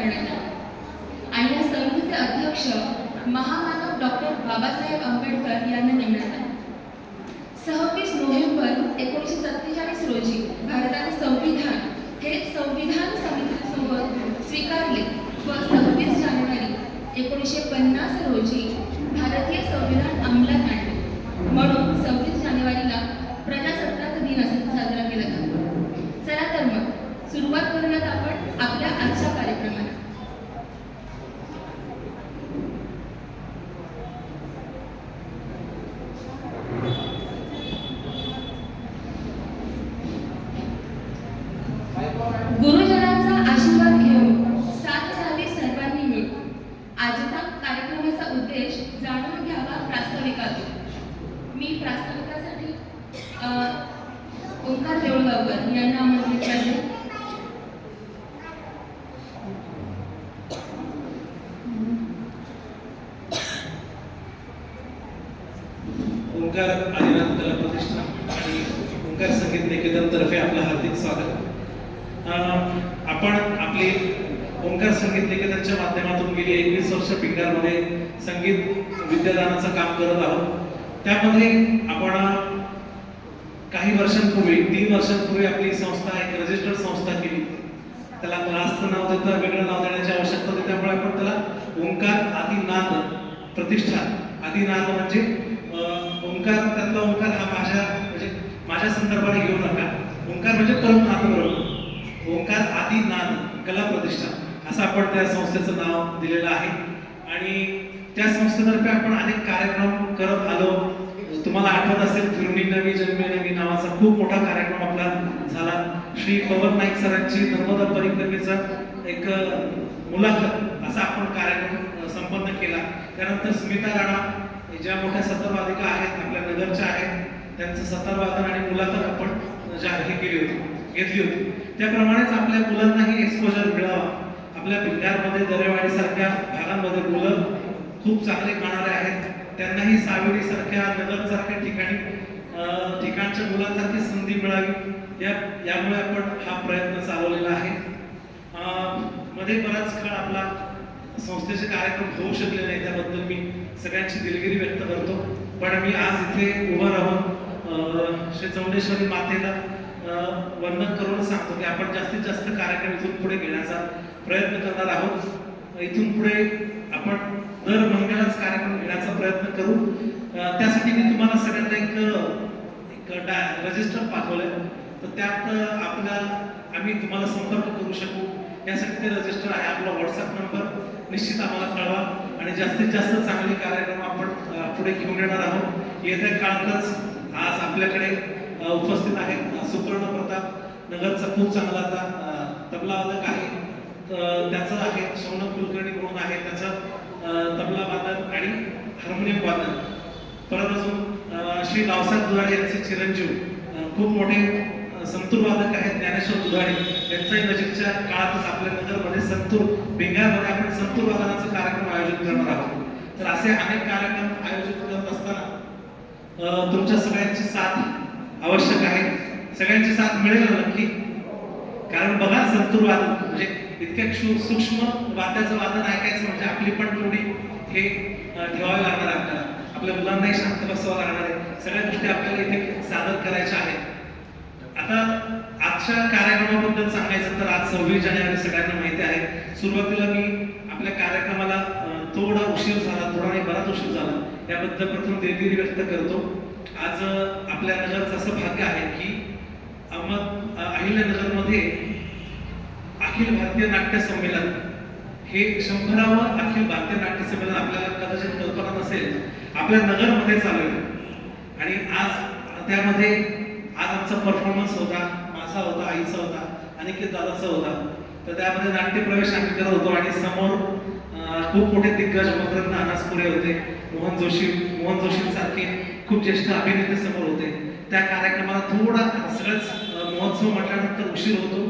करण्यात आला आणि या समितीचे अध्यक्ष महामानव डॉक्टर बाबासाहेब आंबेडकर यांना नेमण्यात आले. 26 नोव्हेंबर 1947 रोजी भारताचे संविधान हे संविधान समितीसोबत स्वीकारले व 26 जानेवारी 1950 रोजी भारतीय संविधान अंमलात आणले. म्हणून 26 जानेवारीला प्रजासत्ताक दिन असे साजरा केला जातो. चला तर मग सुरुवात करूयात आपण आपल्या आजच्या कार्यक्रमाला. गुरुजनांचा आशीर्वाद घेऊन साथ द्यावी सर्वांनी मिळून. आजचा कार्यक्रमाचा उद्देश जाणून घ्यावा प्रास्ताविकातून. मी प्रास्ताविकासाठी ओंकार देऊळगावकर यांना आमंत्रित करते. ओंकार आदिनाथ कला प्रतिष्ठान आणि ओंकार संगीत निकेतन तर्फे आपलं हार्दिक स्वागत. आपण आपले ओंकार संगीत निकेतनच्या माध्यमातून गेली 21 वर्ष पिंगारमध्ये संगीत विद्यादानाचं काम करत आहोत. त्यामध्ये आपण काही वर्षांपूर्वी 3 वर्षांपूर्वी आपली संस्था एक रजिस्टर्ड संस्था केली. त्याला क्लासचं नाव देता वेगळं नाव देण्याची आवश्यकता होती. त्यामुळे आपण त्याला ओंकार आदिनाथ प्रतिष्ठान. आदिनाथ म्हणजे ओंकार, त्यातला ओंकार हा माझ्या संदर्भाने घेऊ नका. ओंकार म्हणजे परमनाथ बरोबर. ओंकार आदिनाथ कला प्रतिष्ठान असं आपण त्या संस्थेचं नाव दिलेलं आहे. आणि त्या संस्थेतर्फे आपण अनेक कार्यक्रम करत आलो. तुम्हाला आठवत असेल फिरुनी नवी जन्मे नवी नावाचा खूप मोठा कार्यक्रम आपला झाला. श्री पवन नाईक सरांची नर्मदा परिक्रमेचा एक मुलाखत असा आपण कार्यक्रम संपन्न केला. त्यानंतर स्मिता राणा ज्या मोठ्या सतरवादिका आहेत आपल्या नगरच्या आहेत, त्यांचं सतरवादन आणि मुलाखत आपण घेतली होती. त्याप्रमाणेच आपल्या मुलांनाही एक्सपोजर मिळावा. आपल्या भिंगारमध्ये दरेवाडीसारख्या भागांमध्ये मुलं खूप चांगले गाणारे आहेत. त्यांनाही सावेरीसारख्या नगरसारख्या ठिकाणच्या मुलांसारखी संधी मिळावी यामुळे आपण हा प्रयत्न चालवलेला आहे. मध्ये बराच काळ आपला संस्थेचे कार्यक्रम होऊ शकले नाही, त्याबद्दल मी सगळ्यांची दिलगिरी व्यक्त करतो. पण मी आज इथे उभं राहून श्री चौंडेश्वरी मातेला वंदन करून सांगतो की आपण जास्तीत जास्त कार्यक्रम इथून पुढे घेण्याचा प्रयत्न करणार आहोत. इथून पुढे आपण दर महिन्यालाच कार्यक्रम घेण्याचा प्रयत्न करू. त्यासाठी मी तुम्हाला सगळ्यांना एक रजिस्टर पाठवलंय. तर त्यात आम्ही तुम्हाला संपर्क करू शकू यासाठी ते रजिस्टर आहे. आपला व्हॉट्सअप नंबर निश्चित आम्हाला कळवा आणि जास्तीत जास्त चांगले कार्यक्रम आपण पुढे घेऊन येणार आहोत. येत्या काळातच आज आपल्याकडे उपस्थित आहेत सुपर्ण प्रताप नगरचा खूप चांगला आता तबलावादक आहे. त्याचं आहे शौनक कुलकर्णी म्हणून आहे, त्याचं तबला वादन आणि हार्मोनियम वादन. परत अजून श्री रावसाहेब दुधाडे यांचे चिरंजीव खूप मोठे संतूर वादक आहेत ज्ञानेश्वर दुधाडे. यांचाही नजीकच्या काळातच आपल्या नगरमध्ये संतूर भिंगारमध्ये आपण संतूर वादनाचा कार्यक्रम आयोजित करणार आहोत. तर असे अनेक कार्यक्रम आयोजित करत असताना तुमच्या सगळ्यांची साथ आवश्यक आहे. सगळ्यांची साथ मिळेल नक्की. कारण बघा संतूर वादन म्हणजे इतक्या सूक्ष्म वाद्याचं वादन ऐकायचं म्हणजे आपली पण थोडी हे ठेवावी लागणार आहे. आपल्या मुलांनाही शांत बसवावं लागणार आहे. सगळ्या गोष्टी आपल्याला इथे सादर करायच्या आहेत. आता आजच्या कार्यक्रमाबद्दल सांगायचं तर आज 26 जानेवारी सगळ्यांना माहिती आहे. सुरुवातीला मी आपल्या कार्यक्रमाला थोडा उशीर झाला, थोडा नाही बराच उशीर झाला, याबद्दल प्रथम दिलगिरी व्यक्त करतो. आज आपल्या नगरचं असं भाग्य आहे की अहिल्यानगरमध्ये अखिल भारतीय नाट्य संमेलन हे 100वे अखिल भारतीय नाट्य संमेलन आपल्याला कदाचित कल्पना नसेल आपल्या नगरमध्ये चालू आहे. आणि आज त्यामध्ये आज आमचा परफॉर्मन्स होता, माझा होता, आईचा होता, अनिकेत दादाचा होता. तर त्यामध्ये नाट्य प्रवेश आम्ही करत होतो आणि समोर खूप मोठे दिग्गज मकरंद अनासपुरे होते, मोहन जोशींसारखे खूप ज्येष्ठ अभिनेते समोर होते. त्या कार्यक्रमाला थोडा सगळंच महोत्सव म्हटल्यानंतर उशीर होतो,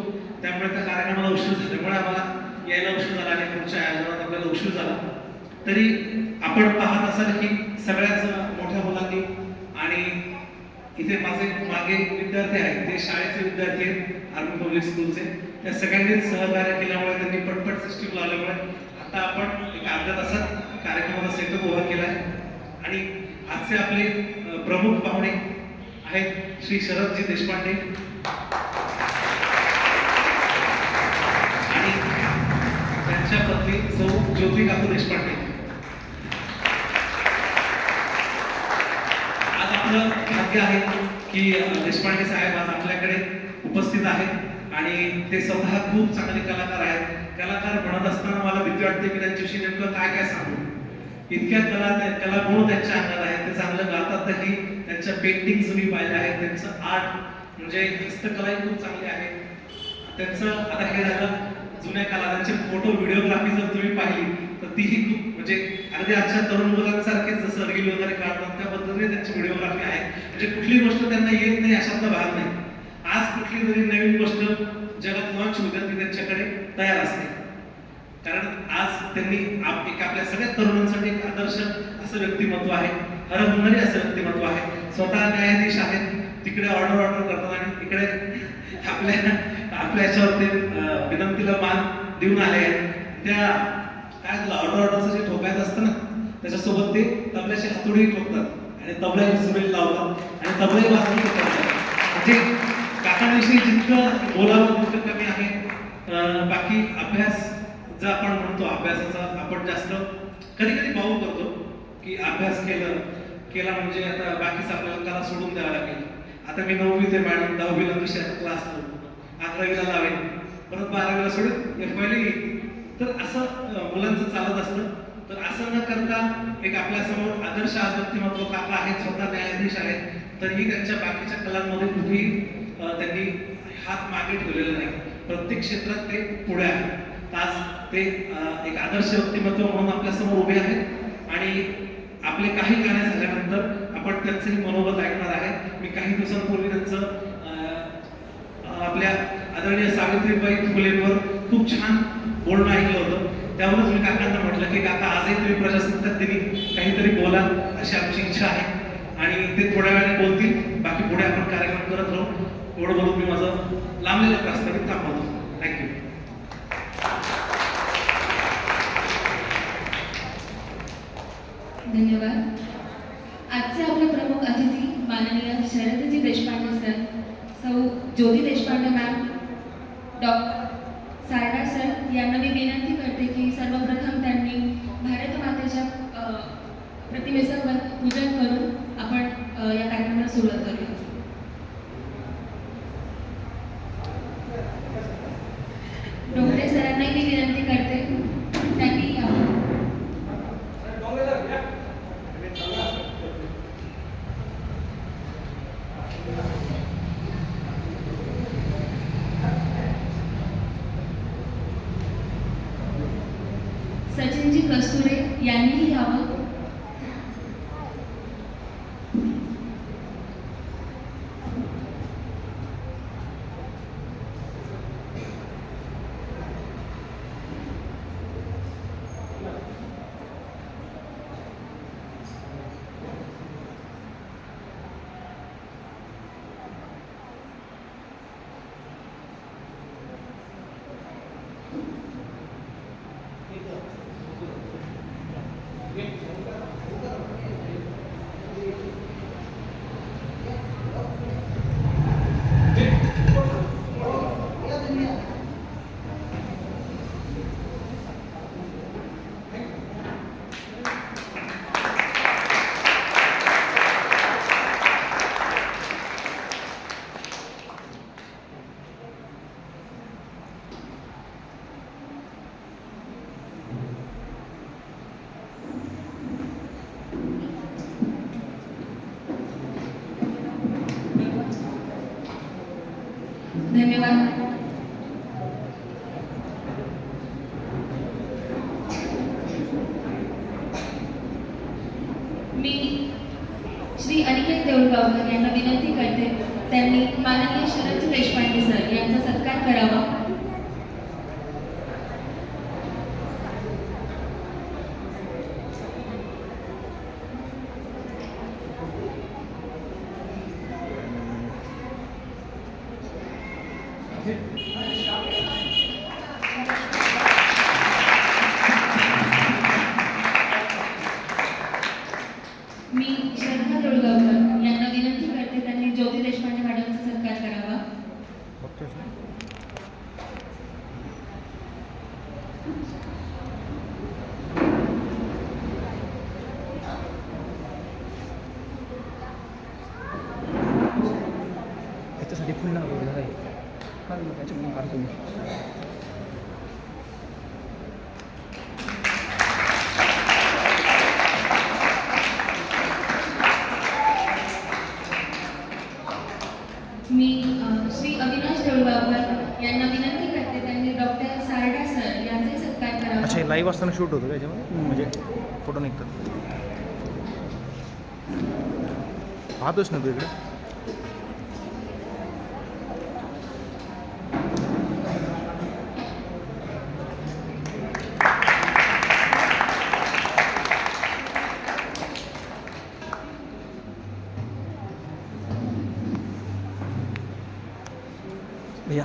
त्यामुळे त्या कार्यक्रमाला उशीर झाल्यामुळे आम्हाला यायला उशीर झाला आणि पुढच्या आयोजनात आपल्याला उशीर झाला. तरी आपण पाहत असाल की सगळ्याच मोठ्या मुलांनी आणि इथे माझे मागे विद्यार्थी आहेत ते शाळेचे विद्यार्थी आहेत आर्मी पब्लिक स्कूलचे, त्या सगळ्यांनीच सहकार्य केल्यामुळे त्यांनी पटपट सिस्टीम लावल्यामुळे आता आपण एक अर्ध्या तासात कार्यक्रमाचा सेटअप उभा केला आहे आणि आजचे आपले प्रमुख पाहुणे आहेत श्री शरदजी देशपांडे आणि त्यांच्या पत्नी सौ ज्योती काकू देशपांडे. आज आपलं भाग्य आहे की देशपांडे साहेब आज आपल्याकडे उपस्थित आहेत आणि ते स्वतः खूप चांगले कलाकार आहेत. कलाकार म्हणत असताना मला भीती वाटते की त्यांच्याविषयी नेमकं काय काय सांगू. इतक्या कलागुण त्यांच्या अंगात आहेत. ते चांगलं गातातही. त्यांच्या पेंटिंग्स मी पाहिल्या आहेत. त्यांचं आर्ट म्हणजे हस्तकलाही खूप चांगली आहे. त्यांचं आता हे झालं जुन्या कलाकारांचे फोटो व्हिडिओग्राफी जर तुम्ही पाहिली तर तीही खूप म्हणजे अगदी आजच्या तरुण मुलांसारखेच जसं रील वगैरे काढतात त्या पद्धतीने त्यांची व्हिडिओग्राफी आहे. म्हणजे कुठली गोष्ट त्यांना येत नाही अशातला भाग नाही. आज कुठली तरी नवीन गोष्ट जगात लॉन्च होते ती त्यांच्याकडे तयार असते. कारण आज त्यांनी एक आपल्या सगळ्या तरुणांसाठी एक आदर्श असं व्यक्तिमत्व आहे. हरहुन्नरी असं व्यक्तिमत्व आहे. स्वतः न्यायाधीश आहेत. तिकडे ऑर्डर करतात आणि इकडे आपल्या याच्यावरती विनंतीला मान देऊन आले आहेत. त्या काय झालं ऑर्डरचं जे ठोकायचं असतं ना त्याच्यासोबत ते तबल्याची हातोडी ठोकतात आणि तबला सुरेल लावतात आणि तबलाही वाजवून करतात. म्हणजे काकांविषयी जितकं बोलावं तितकं कमी आहे. बाकी अभ्यास जर आपण म्हणतो अभ्यासाचा आपण जास्त कधी कधी पाहू करतो की अभ्यास केला म्हणजे आता बाकीच आपल्याला कला सोडून द्यावं लागेल. आता मी 9वी ते मॅडम 10वीला विषयाचा क्लास लावतो, 11वीला लावेन, परत 12वीला सोडेल, FYला येईल. तर असं मुलांचं चालत असतं. तर असं न करता एक आपल्यासमोर आदर्श आज व्यक्तिमत्व काका आहेत, स्वतः न्यायाधीश आहेत. तरीही त्यांच्या बाकीच्या कलांमध्ये कुठेही त्यांनी हात मागे ठेवलेला नाही. प्रत्येक क्षेत्रात ते पुढे आहेत. आज ते एक आदर्श व्यक्तिमत्व म्हणून आपल्यासमोर उभे आहेत आणि आपले काही गाणे झाल्यानंतर आपण त्यांचंही मनोगत ऐकणार आहे. मी काही दिवसांपूर्वी त्यांचं आपल्या आदरणीय सावित्रीबाई फुलेंवर खूप छान बोलणं ऐकलं होतं. त्यावरच मी काकांना म्हटलं की काका आजही तुम्ही प्रजासत्ताक दिनी काहीतरी बोला अशी आमची इच्छा आहे आणि ते थोड्या वेळाने बोलतील. बाकी पुढे आपण कार्यक्रम करत राहू. एवढं बोलून मी माझं लांबलेलं प्रास्ताविक थांबवतो. थँक्यू. धन्यवाद. आजचे आपले प्रमुख अतिथी माननीय शरदजी देशपांडे सर, सौ Jyoti Deshpande ma'am, doctor Saira sir यांना मी विनंती करते की सर्वप्रथम त्यांनी भारत मातेच्या प्रतिमेचं पूजन करून आपण या कार्यक्रमाला सुरुवात करूया. डोंगरे सरांनाही मी विनंती करते त्यांनी यावं. सचिनजी कस्तुरे यांनीही यावं. धन्यवाद. मी श्री अनिकेत देऊळगावकर यांना विनंती करते त्यांनी माननीय शरदजी देशपांडे सर यांचा सत्कार करावा. याच्यासाठी फुल लागवड आहे त्याच्यामुळे काढतो मी. मी श्री अविनाश देऊळगावकर यांना विनंती करते त्यांनी डॉक्टर सारडा सर यांचे सत्कार करावा. अच्छा हे लाईव्ह असताना शूट होतं त्याच्यामध्ये म्हणजे फोटो निघतात. पाहतोच ना तू इकडे. भैया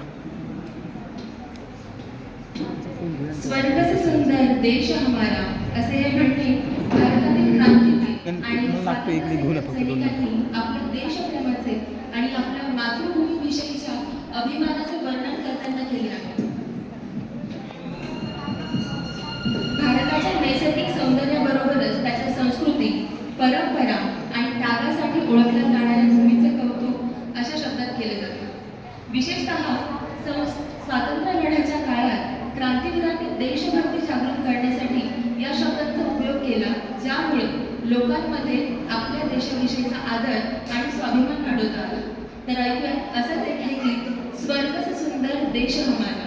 स्वर्ग से सुंदर देश हमारा असे हे म्हणणे भारतातील क्रांतीवीर आणि मला लागतं इकडे घेऊन या फक्त दोन मिनिटं. सैनिकांनी आपल्या देशप्रेमाचे आणि आपल्या मातृभूमीविषयीच्या अभिमानाचे वर्णन करताना केले आहे. भारताच्या नैसर्गिक सौंदर्याबरोबरच त्याच्या संस्कृती, परंपरा आणि त्यागासाठी ओळखल्या जाणाऱ्या भूमीचे कौतुक अशा शब्दात केले जाते. विशेषतः स्वातंत्र्य लढ्याच्या काळात क्रांतिवीरांनी देशभक्ती जागृत करण्यासाठी या शब्दांचा उपयोग केला, ज्यामुळे लोकांमध्ये आपल्या देशाविषयीचा आदर आणि स्वाभिमान वाढवता आला. तर ऐकूया असंच एक हे गीत, स्वर्ग से सुंदर देश हमारा.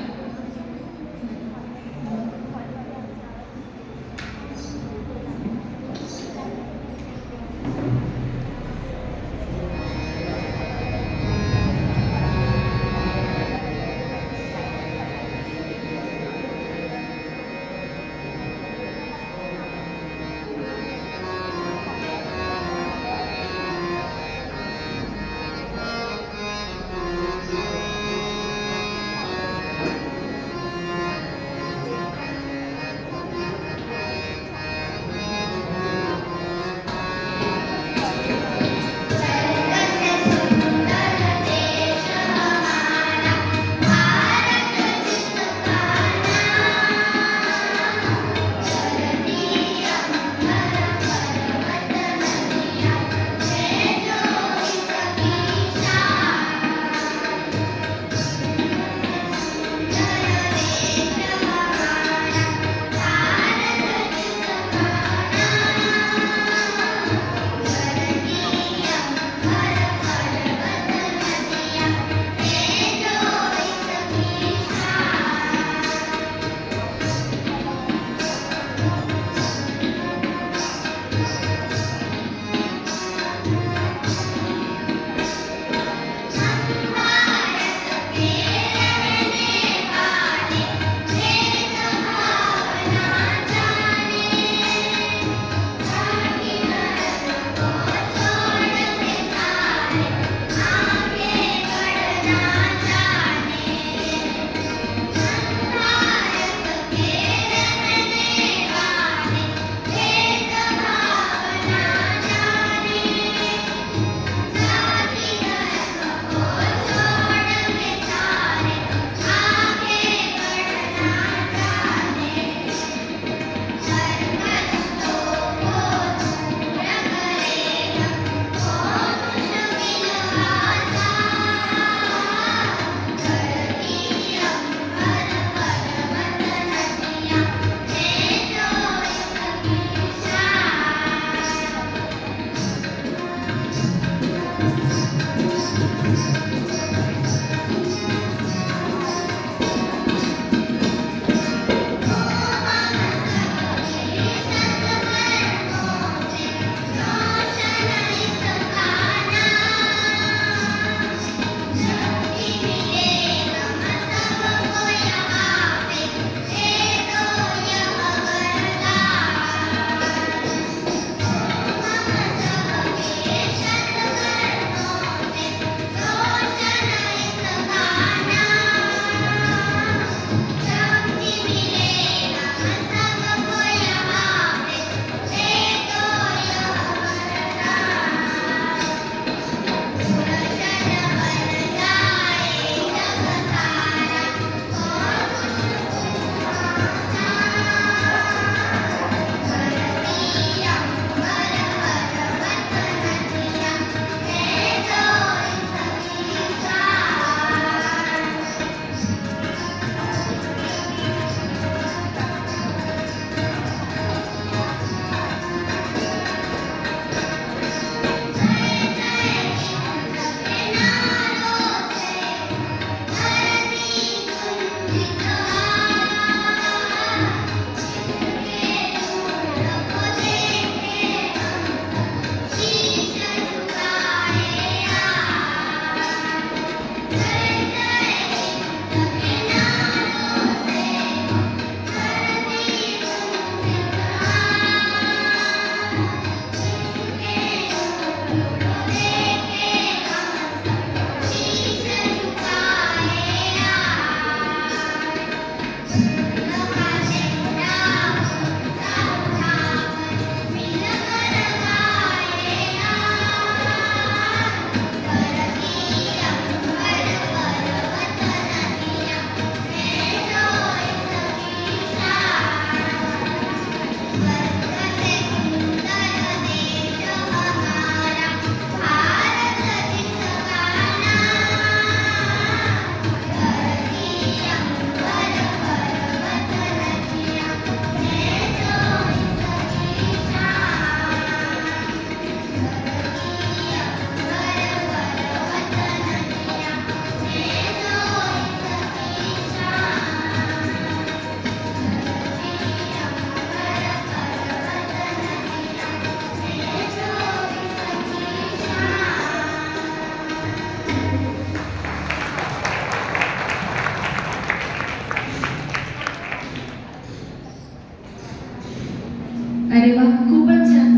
अरे वा, खूपच छान.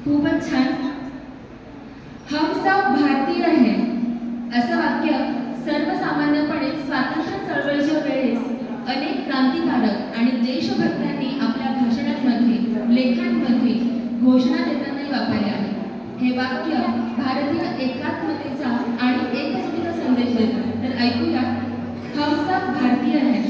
खूपच छान. हम सब भारतीय है असं वाक्य सर्वसामान्यपणे स्वातंत्र्य चळवळीच्या वेळेस अनेक क्रांतिकारक आणि देशभक्तांनी आपल्या भाषणांमध्ये, लेखांमध्ये घोषणा देतानाही वापरले आहे. हे वाक्य भारतीय एकात्मतेचा आणि एकजुटीचा संदेश देतात. तर ऐकूया, हम सब भारतीय है.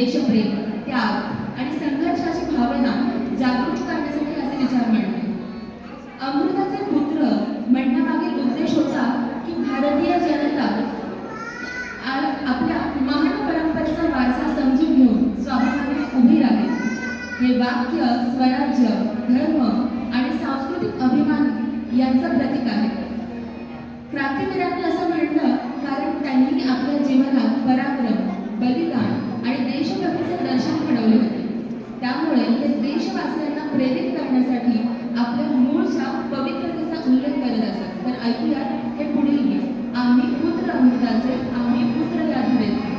देशप्रेम, त्याग आणि संघर्षाची भावना जागृत करण्यासाठी असे विचार मांडले. अमृताचे पुत्र म्हणण्यामागील उद्देश होता की भारतीय जनता आपल्या महान परंपरेचा वारसा समजून घेऊन स्वाभिमानाने उभी राहील. हे वाक्य स्वराज्य, धर्म आणि सांस्कृतिक अभिमान यांचं प्रतीक आहे. क्रांतिवीरांनी असं म्हटलं कारण त्यांनी आपल्या जीवनात पराक्रम, बलिदान आणि देशभक्तीचे दर्शन घडवले होते. त्यामुळे ते देशवासियांना प्रेरित करण्यासाठी आपल्या मूळच्या पवित्रतेचा उल्लेख करत असत. तर ऐकूया हे पुढील गीत, आम्ही पुत्र अमृताचे, आम्ही पुत्र या धुरेचे.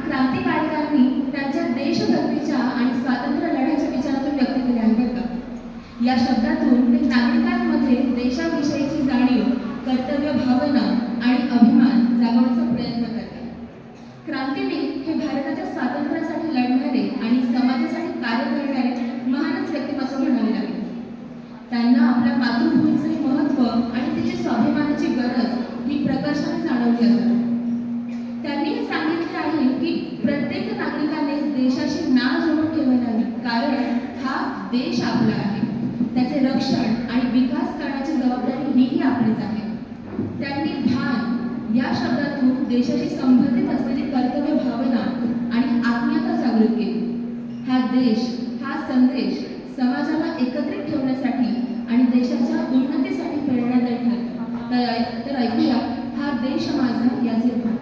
क्रांतिकारकांनी त्यांच्या देशभक्तीच्या आणि स्वातंत्र्य लढ्याच्या विचारातून व्यक्त केले आहे बरं का. या शब्दातून ते नागरिकांमध्ये देशाविषयीची जाणीव, कर्तव्य भावना आणि अभिमान जागवण्याचा प्रयत्न करतात. क्रांतिवीर हे भारताच्या स्वातंत्र्यासाठी लढणारे आणि समाजासाठी कार्य करणारे महानच व्यक्तिमत्व म्हणावे लागेल. त्यांना आपल्या मातृभूमीचे महत्त्व आणि तिची स्वाभिमानाची गरज ही प्रकर्षाने जाणवली असते. त्यांनी हे सांगितले आहे की प्रत्येक नागरिकाने देशाशी नाळ जोडून ठेवायला हवी, कारण हा देश आपला आहे. त्याचे रक्षण आणि विकास करण्याची जबाबदारी हीही आपलीच आहे. त्यांनी भान या शब्दातून देशाशी संबंधित असलेली कर्तव्य भावना आणि आत्मीयता जागृत केली. हा देश, हा संदेश समाजाला एकत्रित ठेवण्यासाठी आणि देशाच्या उन्नतीसाठी प्रेरणादायी ठरतो. तर ऐकूया हा देश माझा याचे भान.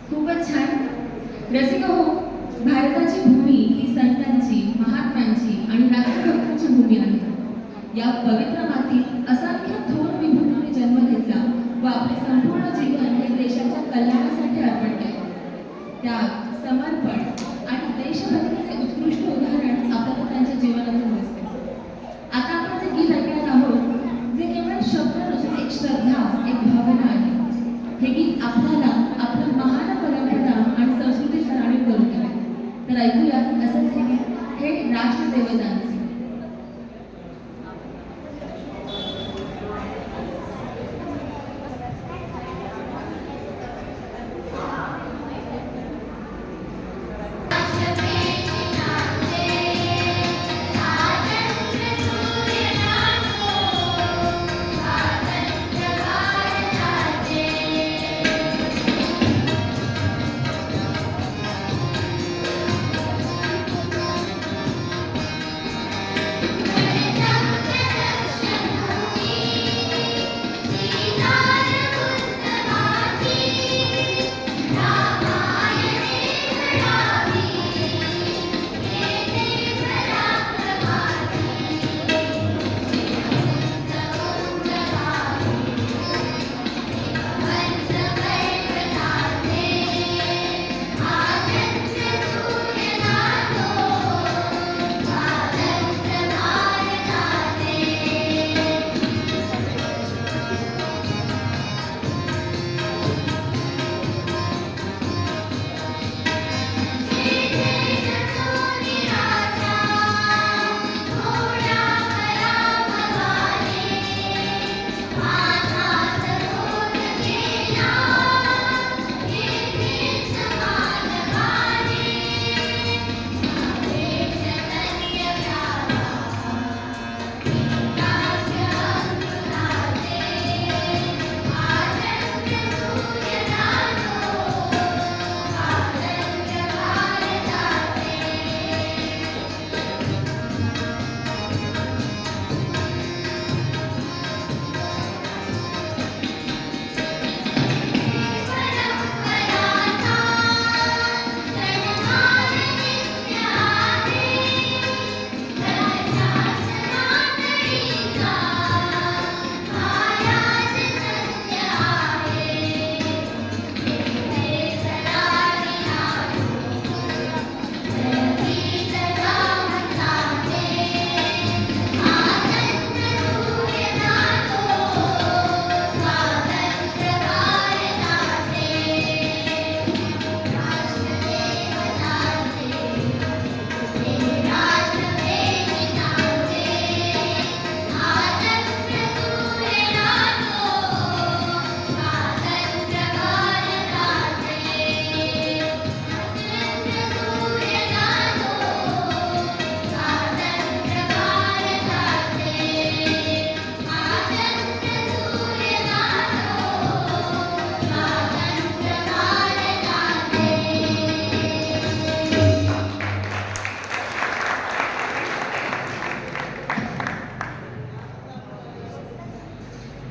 खूपच छान. रसिक हो, भारताची भूमी ही संतांची, महात्म्यांची आणि राष्ट्रभक्तांची भूमी आहे. या पवित्र मातीत असंख्य थोर विभूतींनी जन्म घेतला व आपले संपूर्ण जीवन हे देशाच्या कल्याणासाठी अर्पण केले. त्याग, समर्पण आणि देशभक्तीचे उत्कृष्ट उदाहरण आपल्याला त्यांच्या जीवनातून दिसते. आता आपण जे गीत ऐकणार आहोत, जे केवळ शब्द नसून एक श्रद्धा, एक भावना आहे. हे गीत आपल्याला आपल्या महान परंपरा आणि संस्कृतीची जाणीव करून देते. तर ऐकूया असंच हे गीत, हे राष्ट्रदेवतांचे.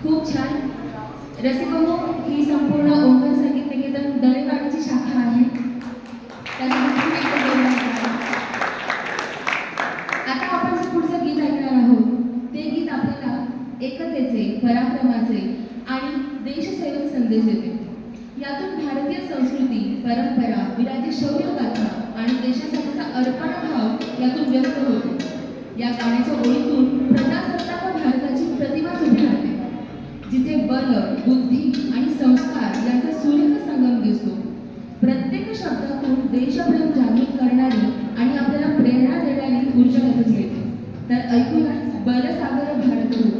खूप छान. रसिको, ही संपूर्ण ओंकार संगीत निकेतन दळेवाडीची शाखा आहे. त्याच्याबद्दल एकच धन्यवाद. आता आपण जे पुढचं गीत ऐकणार आहोत, ते गीत आपल्याला एकतेचे, पराक्रमाचे आणि देशसेवेचे संदेश देते. यातून भारतीय संस्कृती, परंपरा, वीराची शौर्यगाथा आणि देशासाठीचा अर्पण भाव यातून व्यक्त होतो. या गाण्याच्या ओळीतून प्रजासत्ताक भारताची प्रतिमा उभी राहते, जिथे बल, बुद्धी आणि संस्कार यांचा सुरेख संगम दिसतो. प्रत्येक शब्दातून देशप्रेम जागृत करणारी आणि आपल्याला प्रेरणा देणारी ऊर्जा यातून मिळते. तर ऐकूया बलसागर भारत हो.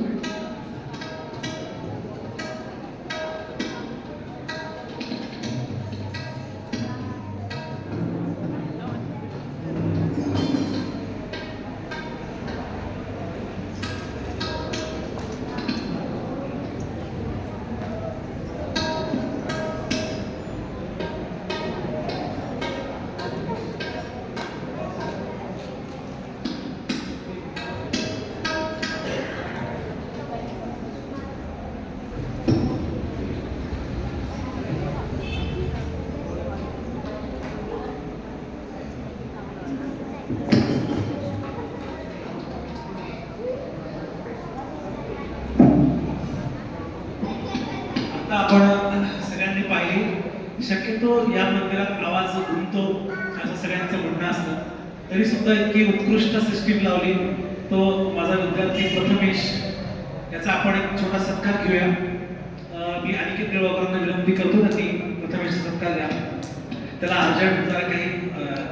शक्यतो या मंदिरात आवाज घुमतो असं सगळ्यांचं म्हणणं असतं, तरी सुद्धा इतकी उत्कृष्ट सिस्टीम लावली. तो माझा विद्यार्थी प्रथमेश, याचा आपण एक छोटा सत्कार घेऊया. मी अनिकेत देवळकरांना विनंती करतो की प्रथमेशचा सत्कार घ्या. त्याला अर्जंट जरा काही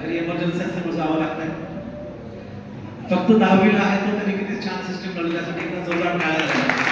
घरी इमर्जन्सी असल्यामुळे जावं लागतंय. फक्त 10वीला आहे तो, तरी किती छान सिस्टीम लावली, त्यासाठी एकदा जोरदार टाळ्या झाल्या.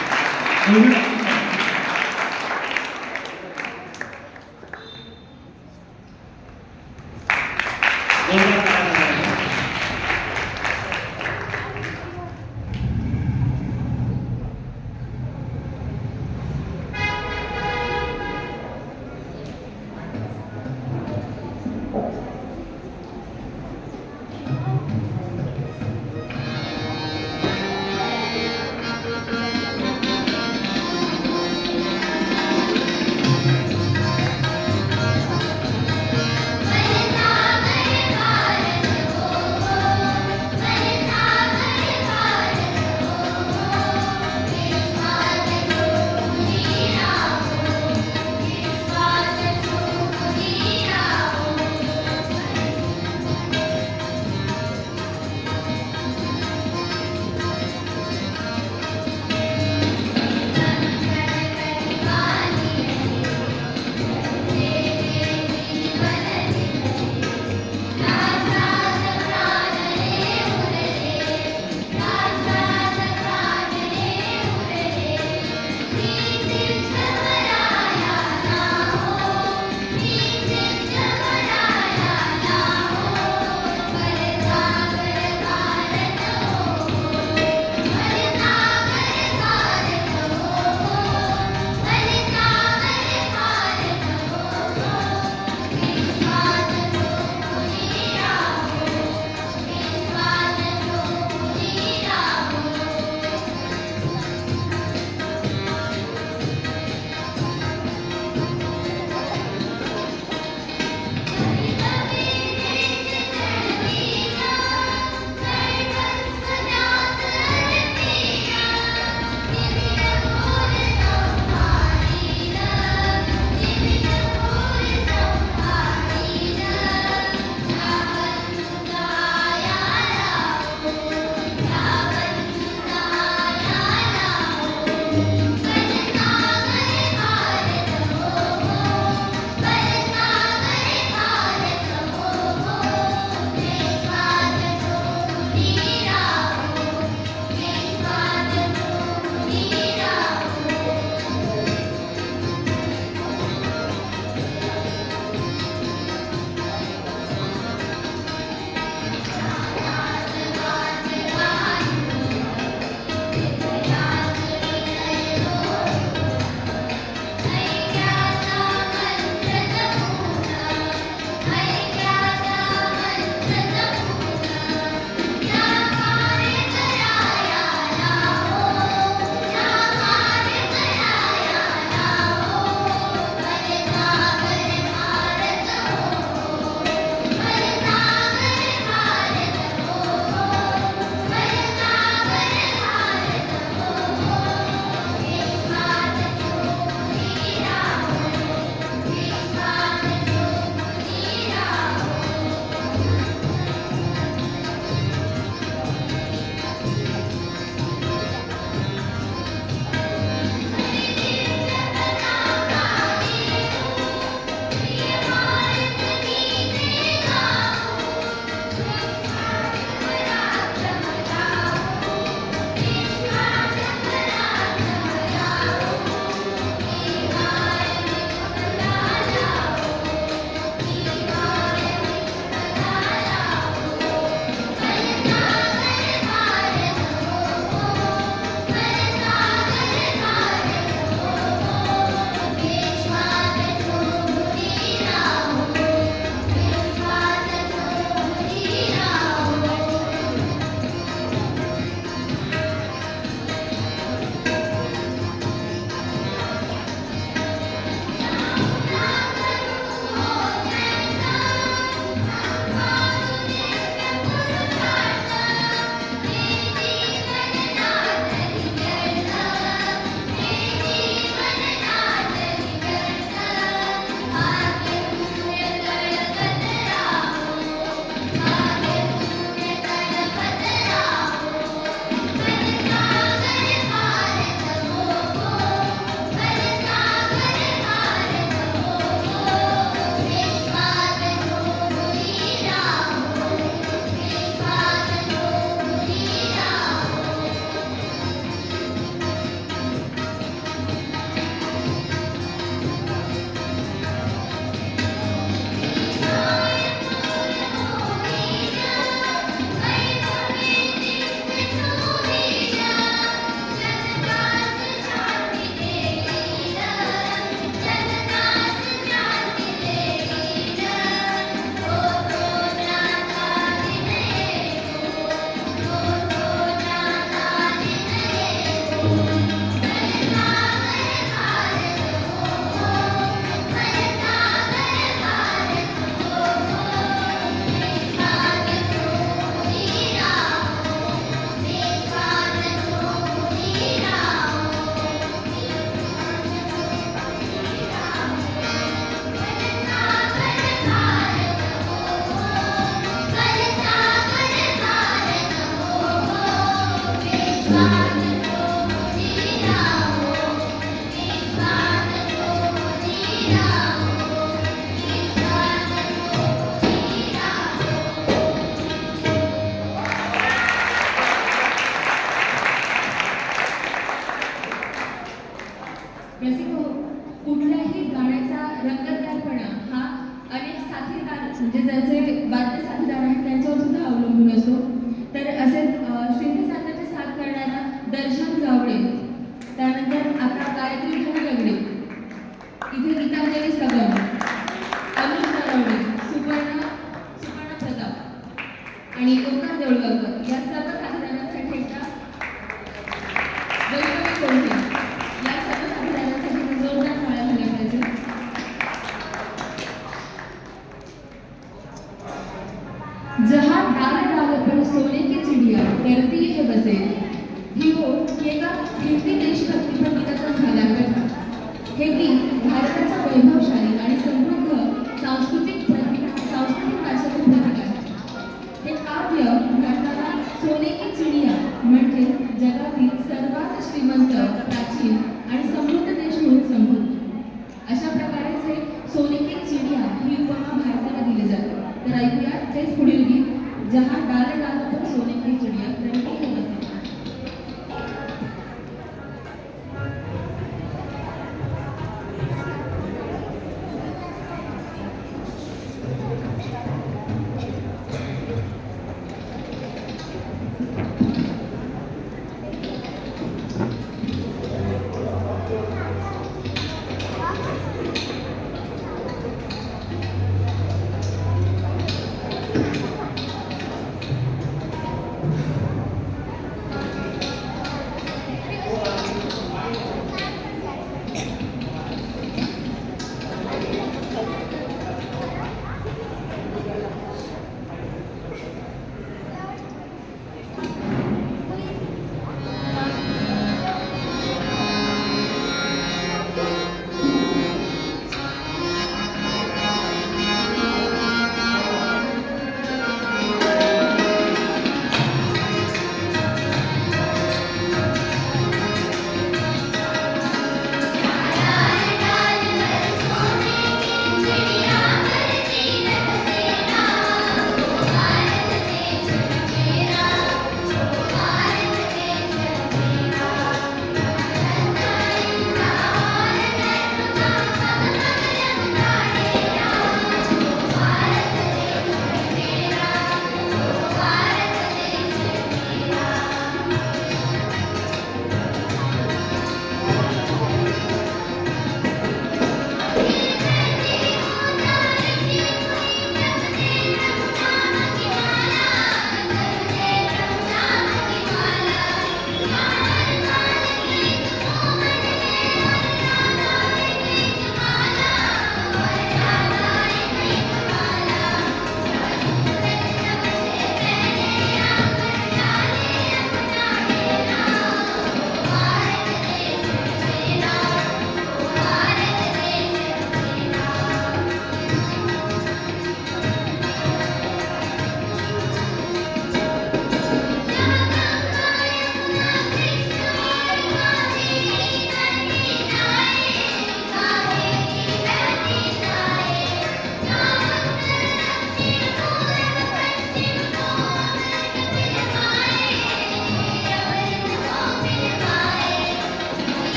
जे त्यांचे वाद्य साथीदार आहेत त्यांच्यावर सुद्धा अवलंबून असतो. तर असेच सिंधी साथाचे साथ करणारा दर्शन जावळे, त्यानंतर आता गायत्री धनगडे, इथे गीतांजली सबन, अरुण नरवडे, सुपर्ण प्रताप आणि ओंकार देऊळगावकर या सर्व साथीदारांसाठी एकदा वैभवी कोल्हे या सर्व साथीदारांसाठी जोरदार टाळ्या झाल्या पाहिजे. जहाँ डाल डाल पर सोने की चिड़िया करती है बसे, ही हो एका हिंदी देशभक्तीपर गीताचा भाग आहे. हे गीत भारताच्या वैभवशाली आणि समृद्ध सांस्कृतिक वारशाचे प्रतीक आहे. हे काव्य भारताला सोने की चिडिया म्हणजे जगातील सर्वात श्रीमंत, प्राचीन आणि समृद्ध देश म्हणून संबोधतो. अशा प्रकारेच हे सोने की चिडिया ही उपमा भारताला दिली जाते. तर ऐकूया तेच पुढील गीत, जहाँ डाले डाल पर सोने की चिडिया करती है बसे.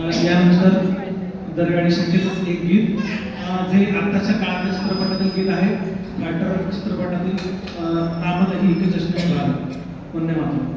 यानंतर दरगाडीसाठीच एक गीत जे आत्ताच्या काळातील चित्रपटातील गीत आहे. फायटर चित्रपटातील नामदही एक जश्न भारत वंदे मातरम.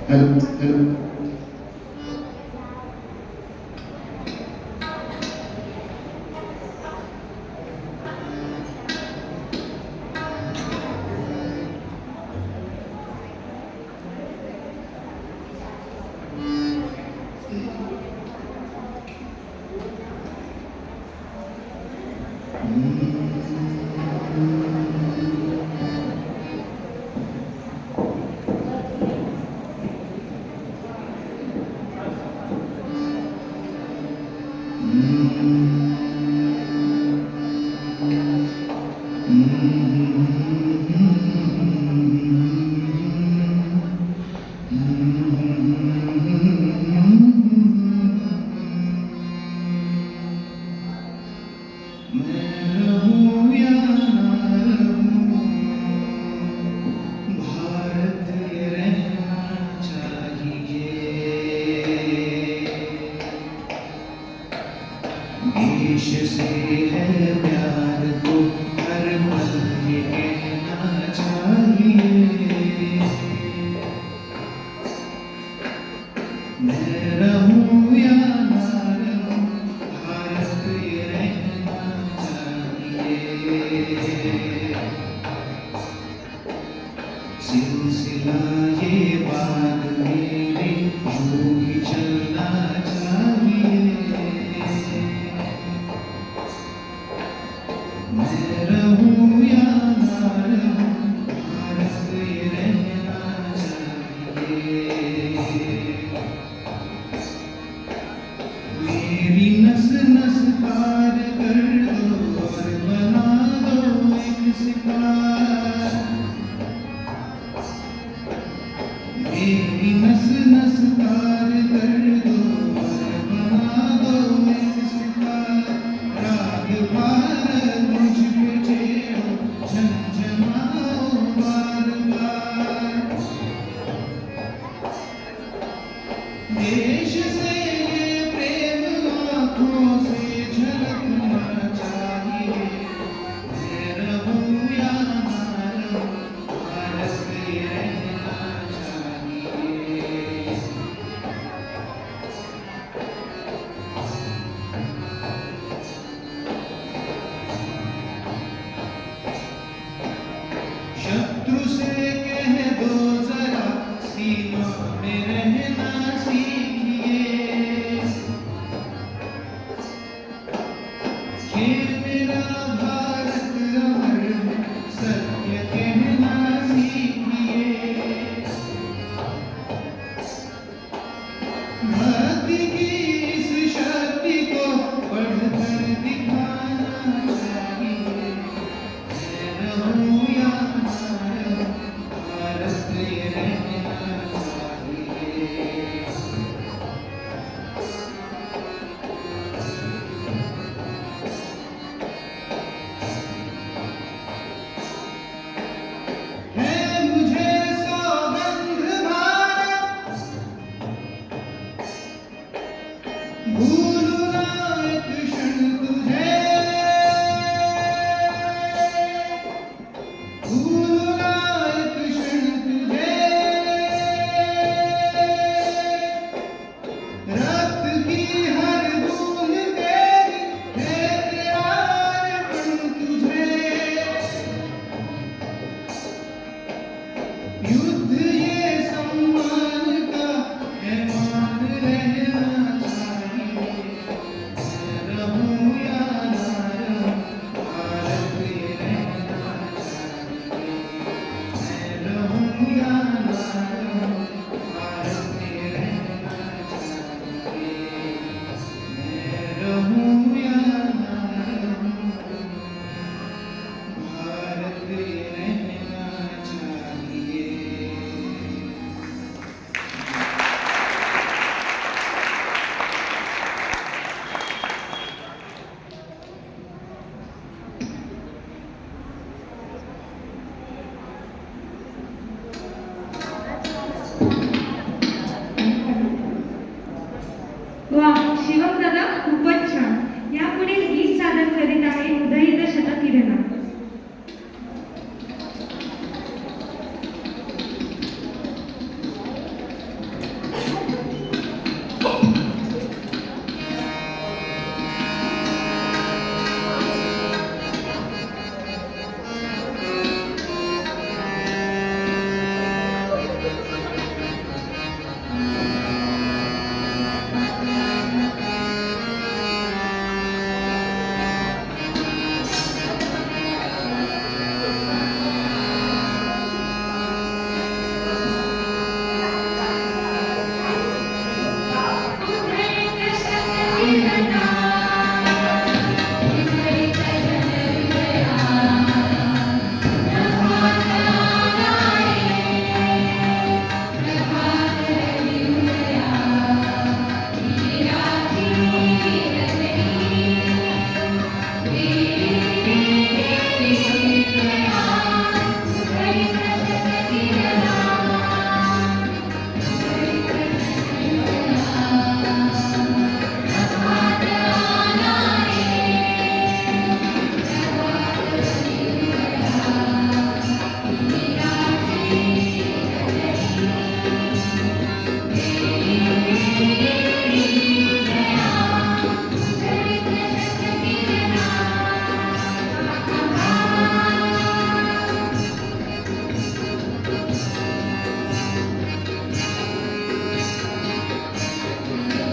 Hello. तुझसे है प्यार तो हर पल ये कहना चाहिए। मैं रहूं या ना रहूं, भारत ये रहना चाहिए। सिलसिला ये बात मेरे यूं ही चलना चाहिए। मैं रहूं या ना रहूं, भारत ये रहना चाहिए। मेरी नस नस पार कर दो और बना दो एक सितार। मेरी नस नस पार कर दो और बना दो एक सितार। राग भारत मुझ पे छेड़ो, झमझमाओ बार बार। देश से ये प्रेम आँखों से झलकना चाहिए। मैं रहूं या ना रहूं, भारत ये रहना चाहिए। शत्रु से कह दो जरा, सीमा में रहना सीखिए। ये मेरा भारत अमर है, सत्य कहना सीखिए। भक्ति की इस शक्ति को पढ़कर दिखाना चाहिए। मैं रहूं या ना रहूं, भारत ये रहना चाहिए। है मुझे सौगंध भारत, भूलूं ना एक क्षण तुझे। भूलूं ना एक क्षण तुझे। रक्त की हर बूंद तेरी है, तेरा अर्पण तुझे। युद्ध ये सम्मान का है, मान रहना चाहिए। मैं रहूं या ना रहूं, भारत ये रहना चाहिए। मैं रहूं या ना रहूं, भारत ये रहना चाहिए। मैं रहूं या ना रहूं, भारत ये रहना चाहिए। वा शिवम दादा खूपच छान. यापुढील गीत सादर करीत आहे उदयित शतकिरणा.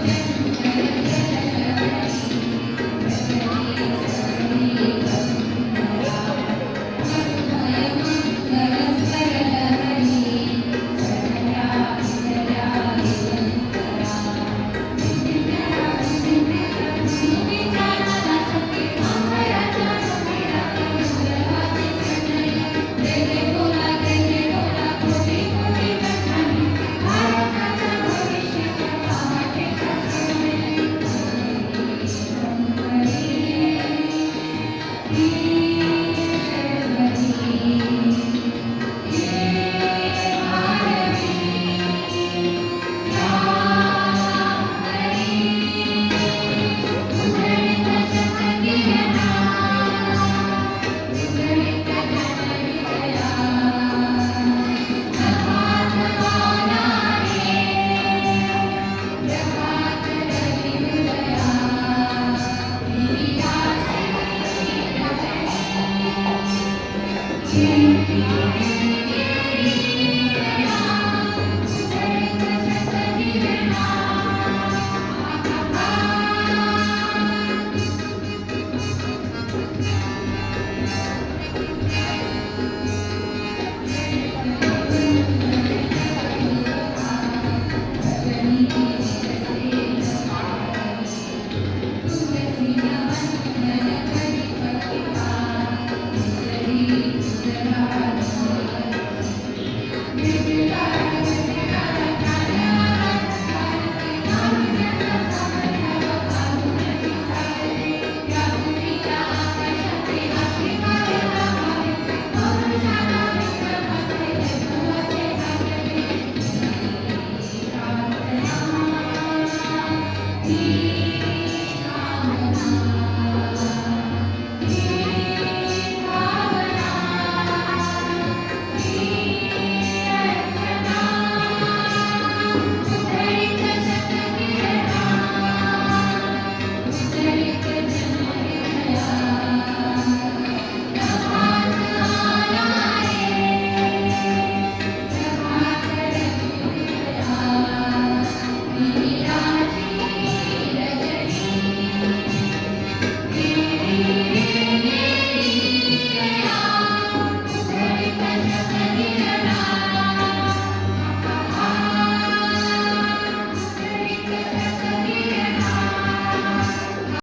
आपल्याला